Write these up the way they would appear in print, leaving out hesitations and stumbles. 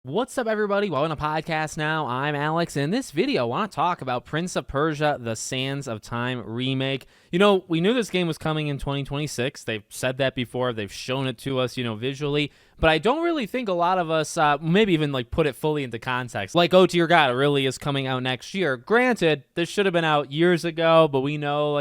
What's up, everybody? Welcome to Podcast Now. I'm Alex, and in this video, I want to talk about Prince of Persia: The Sands of Time remake. You know, we knew this game was coming in 2026. They've said that before. They've shown it to us, visually. But I don't really think a lot of us, maybe even put it fully into context. Like, oh dear God, it really is coming out next year. Granted, this should have been out years ago, but we know,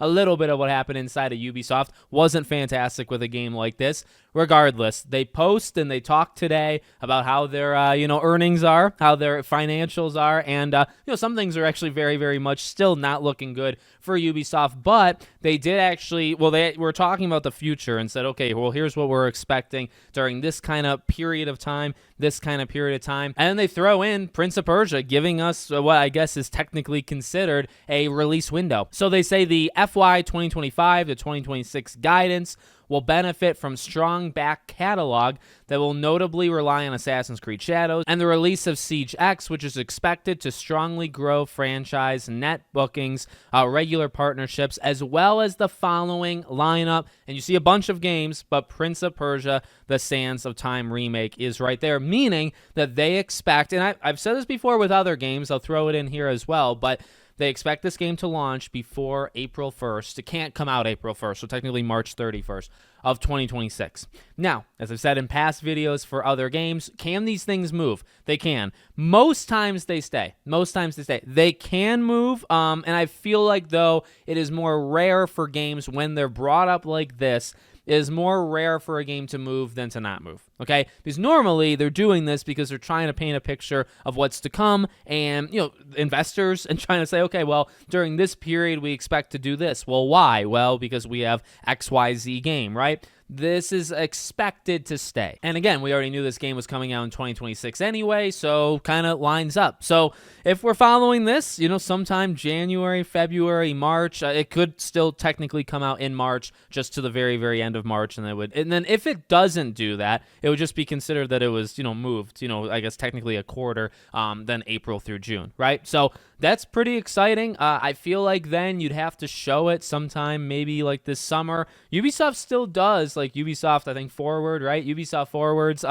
a little bit of what happened inside of Ubisoft wasn't fantastic with a game like this. Regardless, they post and they talk today about how their, earnings are, how their financials are, and, some things are actually very, very much still not looking good for Ubisoft, but they did actually, they were talking about the future and said, okay, well, here's what we're expecting during this kind of period of time, and then they throw in Prince of Persia, giving us what I guess is technically considered a release window. So they say the FY 2025 to 2026 guidance will benefit from strong back catalog that will notably rely on Assassin's Creed Shadows and the release of Siege X, which is expected to strongly grow franchise net bookings, regular partnerships, as well as the following lineup. And you see a bunch of games, but Prince of Persia: The Sands of Time remake is right there, meaning that they expect, and I've said this before with other games, I'll throw it in here as well, but they expect this game to launch before April 1st. It can't come out April 1st, so technically March 31st of 2026. Now, as I've said in past videos for other games, can these things move? They can. Most times they stay. They can move, and I feel like, though, it is more rare for games when they're brought up like this. It is more rare for a game to move than to not move, okay? Because normally they're doing this because they're trying to paint a picture of what's to come and, investors, and trying to say, okay, well, during this period we expect to do this. Well, why? Well, because we have XYZ game, right? This is expected to stay. And again, we already knew this game was coming out in 2026 anyway, so kind of lines up. So if we're following this, sometime January, February, March, it could still technically come out in March, just to the very, very end of March. And then if it doesn't do that, it would just be considered that it was, moved, I guess technically a quarter, then April through June, right? So that's pretty exciting. I feel like then you'd have to show it sometime, maybe like this summer. Ubisoft still does, like Ubisoft, I think, Forward, right? Ubisoft Forwards,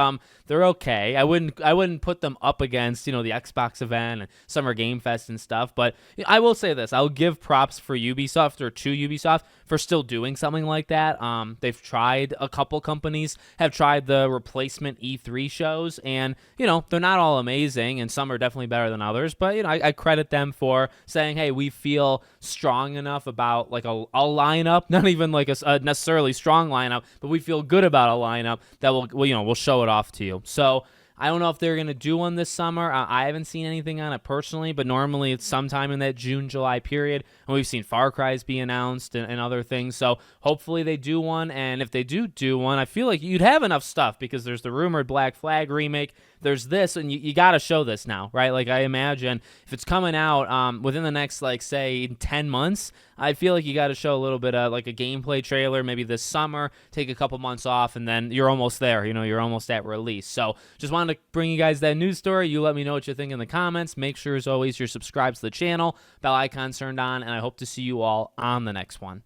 they're okay. I wouldn't put them up against, the Xbox event and Summer Game Fest and stuff. But I will say this: I'll give props for Ubisoft, or to Ubisoft, for still doing something like that. They've tried, a couple companies have tried the replacement E3 shows, and they're not all amazing, and some are definitely better than others. But I credit them for saying, hey, we feel strong enough about like a lineup, not even like a necessarily strong lineup, but we feel good about a lineup that we'll show it off to you. So I don't know if they're going to do one this summer. I haven't seen anything on it personally, but normally it's sometime in that June, July period. And we've seen Far Cry's be announced and other things. So hopefully they do one. And if they do one, I feel like you'd have enough stuff, because there's the rumored Black Flag remake. There's this, and you got to show this now, right? Like, I imagine if it's coming out within the next, say, 10 months, I feel like you got to show a little bit of like a gameplay trailer maybe this summer, take a couple months off, and then you're almost there. You're almost at release. So just wanted to bring you guys that news story. You let me know what you think in the comments. Make sure, as always, you're subscribed to the channel, bell icon turned on, and I hope to see you all on the next one.